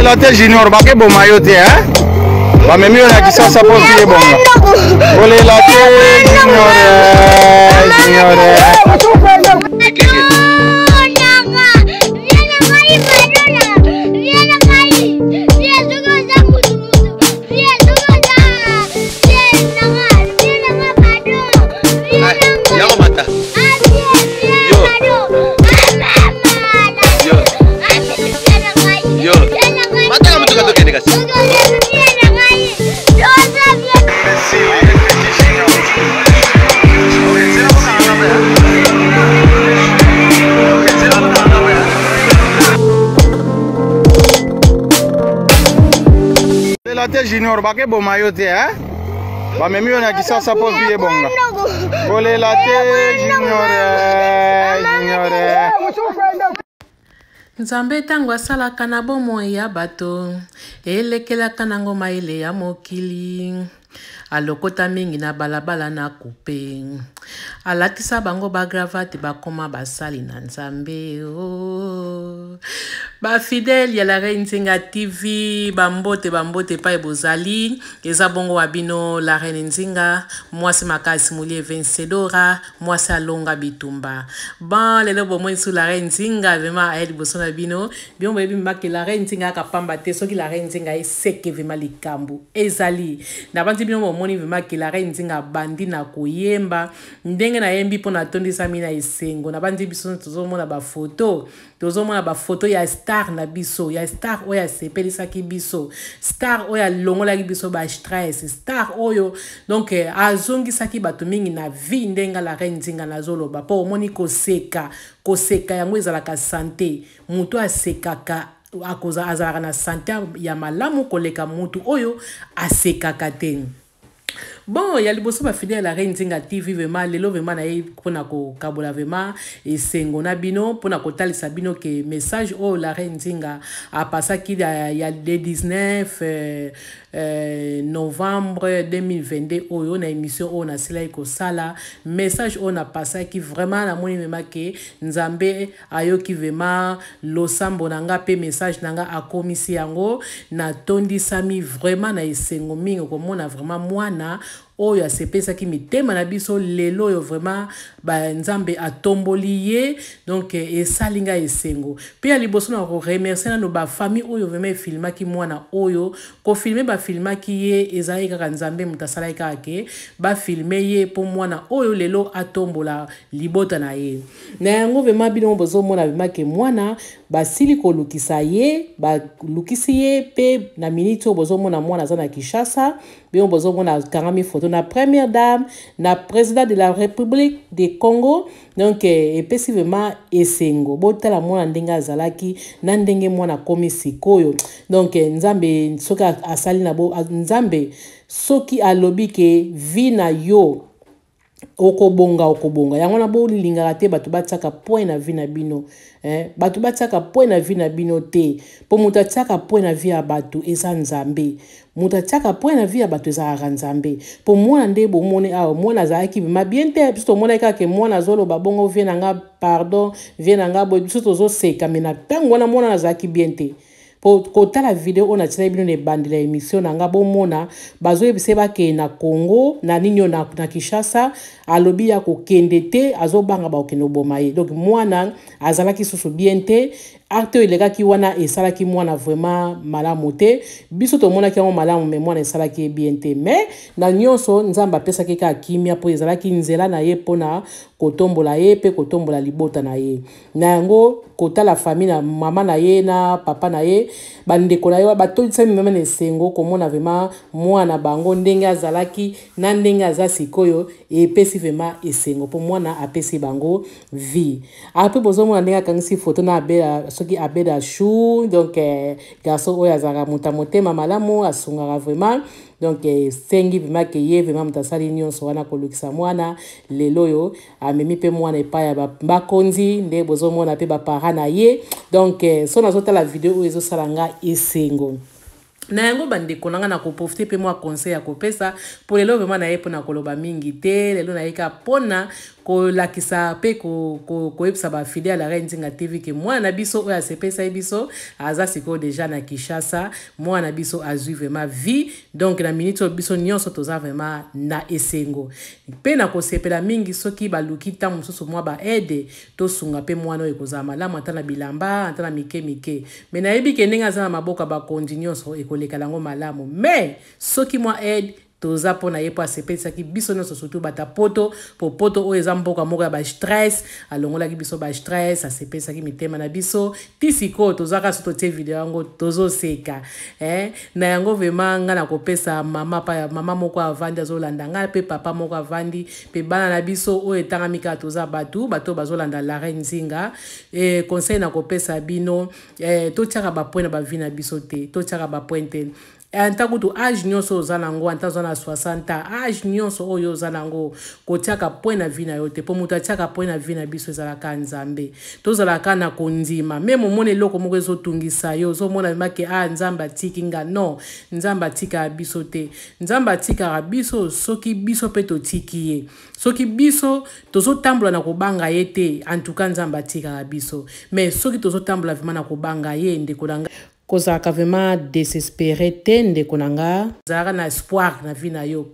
la te junior ba ke boma yo te ba memi ona kisasa po vie bonga ole la te junior la te junior ba ke boma yo te ba memi ona kisasa po vie bonga ole la te junior Nzambe tango asalaka na bomoi ya bato elekelaka na ngoma ile ya mokili alokota mingi na balabala na kupe alatisa bango bagravate bakoma basali na Nzambe ba fidèle ya la Reine Nzinga TV bambote pa bozali eza bongo wabino la Reine Nzinga mwasi makasi mulie Vencedora mwasi alonga bitumba ban lelo bomoi sous la Reine Nzinga vraiment aide bosona bino bien boyebi mbaki la Reine Nzinga kapamba te soki la Reine Nzinga eseke vraiment likambu ezali na banzi bino bomoni vraiment ki la Reine Nzinga bandi na koyemba ndenge na yembi pona tondisa mina esengo na banzi biso tozomona ba photo ya star na biso ya star oya sepelisaki biso star oya longola biso ba stress star oyo donc azongisaki bato mingi na vie ndenga la Reine Nzinga na zoloba po omoni koseka yango ezalaka santé mutu asekaka akoza azalaka na santé ya malamu koleka mutu oyo asekaka te. Bon, il y a le bosso ba fidèle la Reine Nzinga TV vraiment lelo vraiment na pona ko kabola vraiment et sengona bino pona ko talisa bino ke message oh la Reine Nzinga a passé qui il y a le 19 novembre 2022 oyo na émission on a sila ko sala message on a passé qui vraiment na moni mema ke Nzambe ayo ki vraiment losambo nanga pe message nanga akomisi yango na tondi sami vraiment na esengo mingi ko mona vraiment mwana oyo asepesaki mitema na biso lelo yo vraiment ba Nzambe atomboli ye donc esalinga esengo pe ya liboso na ko remercier na no ba famille oyo vraiment filmaki mwana oyo ko filmer ba filmaki ye ezali kaka Nzambe mutasala kake ba filmer ye po mwana oyo lelo atombola libota na ye na yango vraiment bino bozo mona vraiment ke mwana basili ko lukisa ye ba lukisi ye pe na minute bozo mona mwana za na Kinshasa bien bozo mona karami photo na première dame na président de la République du Congo donc epesi vraiment esengo botala mwana ndenge azalaki na ndenge mwana komi sikoyo donc Nzambe soki asali na bo Nzambe soki alobi ke vi na yo okobonga yango na bo lingaka te bato batsaka point na vie na bino bato batsaka point na vie na bino te po muta tsaka point na vie ya bato eza Nzambe muta tsaka point na vie ya bato eza Nzambe po mwana nde bo mone mwana azalaki bima bien te biso mona kaka mwana zolo babongo vie na nga pardon vie na nga bo biso tozo seka mena tango na mwana azalaki bien te kota la vidéo on a tiré bien les bandes de l'émission nanga bomona bazo ebise ba ke na Congo na ninyo na Kinshasa alobi ya ko kendete azobanga ba okeno bomaye donc mwana azalaki susu bien te acte elegaki wana esalaki mwana vraiment malamu te biso to mona ki malamu mais mwana esalaki bien te mais na nyonso Nzamba pesaki ka kimia po ezalaki nzela na ye pona kotombola ye pe kotombola libota na ye na yango kota la famille na mama na ye na papa na ye bandeko na ye batolisa meme na esengo komona vraiment mwana bango ndenge azalaki na ndenge aza sikoyo epesi vraiment esengo po mwana apesi bango vie après bozo mwana ndenge akangisi photo na abela soki abeda chou donc garçon oyo azalaka motema malamu asungaka vraiment donc sengi vraiment ke ye vraiment mutasali nyonso wana kolukisa mwana lelo yo amemi pe mwana epai ya bakonzi nde bozo mwana pe bapara na ye donc so nazotala video ezo salanga esengo na yango bandeko nanga na koprofite pe moi conseil ya kopesa pour lelo vraiment na ye pona koloba mingi te lelo na yeka pona ko lakisa pe ko epsa ba fidèle à la Nzinga TV que moi na biso oya sepesa biso aza siko déjà na Kinshasa moi na biso azui vraiment vie donc na minute biso nyonso toza vraiment na esengo pe na ko sepela mingi soki baluki ta mususu moi ba aide to sunga pe mwana ekoza malamu ata na bilamba ata na mike mais na yebi ke ndenge aza na maboka ba nyonso ekoleka lango malamu mais soki moi aide toza pona ye po asepelisa ki biso nyonso surtout bata poto po poto oyo eza mboka moko ya ba stress alongolaki biso ba stress asepelisa ki mitema na biso tisiko tozaka so totie video yango tozoseka na yango vraiment nga na kopesa mama moko avandi azolanda nga pe papa moko avandi pe bana na biso oyo etangami kaka toza bato bazolanda la Reine Nzinga conseil na kopesa bino totiaka bapoint na bavi na biso te totiaka bapoint te antakutu age nyonso ozanango antazana 60 age nyonso oyo ozanango kotiaka point na vie na yo te po mutu atiaka point na vie na biso ezalaka Nzambe tozalaka na kondima meme omona eloko moko ezotungisa yo ozomona make Nzambe atiki nga non Nzambe atika biso te Nzambe atika biso soki biso pe totiki ye soki biso tozotambola na kobanga ye te en tout cas Nzambe atika biso mais soki tozotambola vraiment na kobanga ye ndeko nanga kozaka vraiment désespéré te ndeko nanga zaka na espoir na vie na yo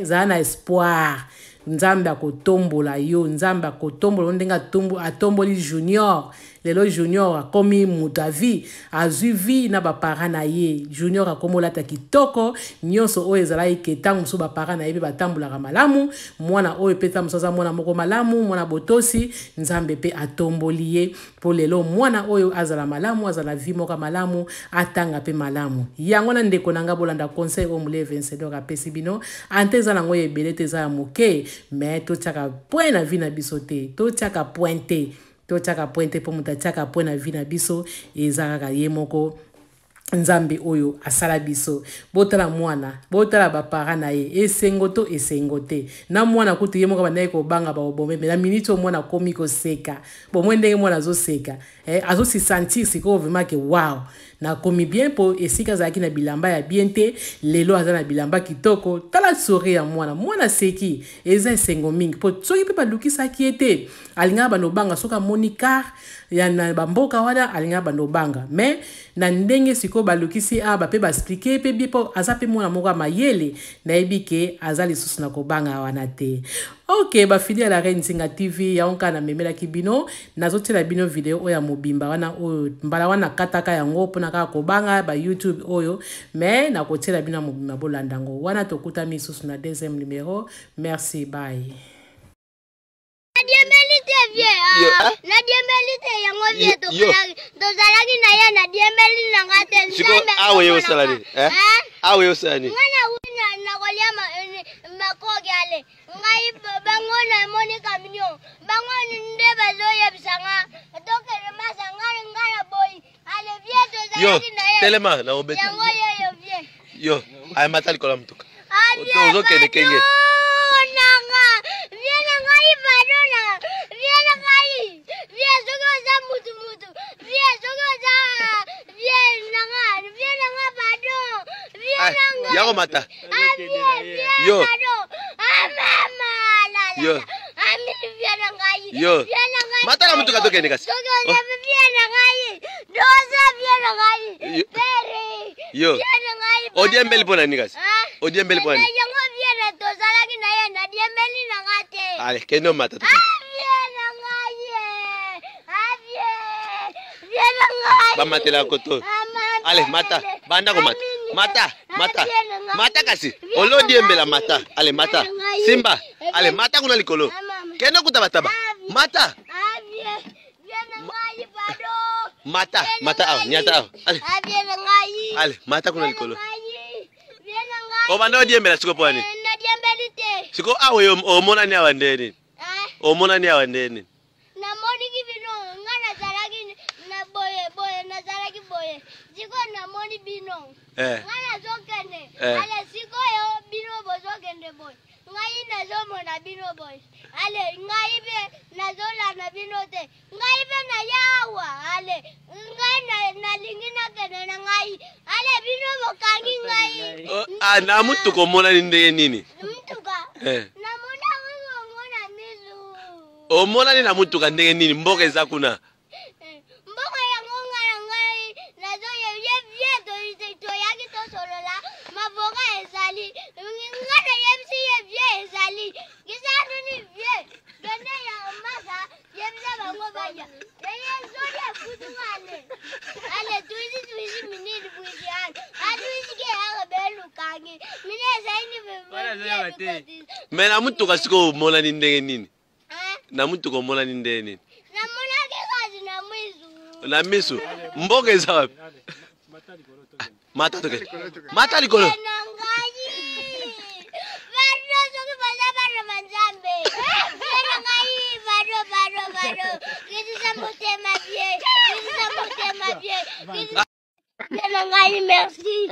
zaka na espoir Nzambe akotombola yo Nzambe akotombola ndenga atomboli Junior lelo Junior akomi mutavi azui vie na ba parents na ye Junior akomola ta kitoko nyonso oyo ezalaki ketango muso ba parents na ye batambola malamu mwana oyo peta musoza mwana moko malamu mwana botosi Nzambe pe atomboli ye po lelo mwana oyo azala malamu azala vie moko malamu atanga pe malamu yango na ndeko nanga bolanda conseil o mule vencedor apesi bino anteza nango ebele teza ya moke mais totiaka point na vie na biso te totiaka pointe totiaka pointe po mutu atiaka point na vie na biso ezalaka ye moko Nzambe oyo asala biso botala mwana botala bapara na ye esengo te na mwana kutu ye moko banaye kobanga baobome mais na minute o mwana komi koseka bomwe ndenge mwana azoseka azosi sentir siko vraiment que wow na komi bien po esika zaki na bilamba ya bien te lelo aza na bilamba kitoko tala sourire ya mwana seki eza esengo mingi po soki pe balukisaki ete alinga banobanga soka monika ya na bamboka wana alinga banobanga mais na ndenge siko balukisi aba pe ba expliquer pe bipo aza pe mwana moko mayele na ebike aza lisusu na kobanga wana te. Ok, ba fidèle à la Reine Nzinga TV ya onka na memela kibino nazotela bino video oya mobimba wana oyo mbala wana kataka yango pona kaka kobanga ba YouTube oyo mais na kotela bino mobimba bolandango wana tokuta misusu na deuxième numéro. Merci, bye. Yo, telema na obeti. Yo, ay matali kola mtuka. Ozo kene kenge. Yako mata. Yo. Yo. Yo. Mata la mtuka toke nekasi. Yo. Odiembeli pona nikasi. Odiembeli pona. Ale, keno mata. Ba matela koto. Ale, mata. Banda ko mata. Mata kasi. Olo diembela mata. Ale, mata. Simba. Ale, mata kuna likolo. Keno kutabataba. Mata. Mata au, nyata au. Ale, mata kuna likolo. Obanda diembela siko pwani. Siko awe omona ni awandeni. Omona ni awandeni. Siko na moni bino. Ngana zokende. Ale siko yo bino bozokende boy. Ngai na zomo na bino boy. Ale ngai be na zola na bino te. Ngai be na yawa. Ale ngai na lingina kene na ngai. Ale bino bokangi ngai. Na mutu ko mona ninde nini? Mutuka. Na mona ngona mizu. Omonani na mutuka ndenge nini mboka eza kuna? Mboka yango ngana ngai nazo ye vieto to yaki to solola maboka ezali ngana yebisi ye vie ezali kisanu ni vie gane ya masa yebisa bango baya ye zori afudumane ale tuizi minini buizi an atuizi ke ya belu kangi mine zaini bebe Mena mutuka siko omonani ndenge nini? Na mutuka omonani ndenge nini? Na misu mboka eza wapi? Mata toke. Mata likolo. Merci.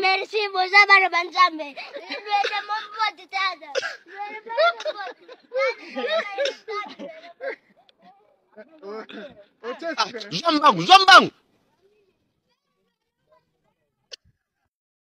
Merci boza bana banzambe. Zombangu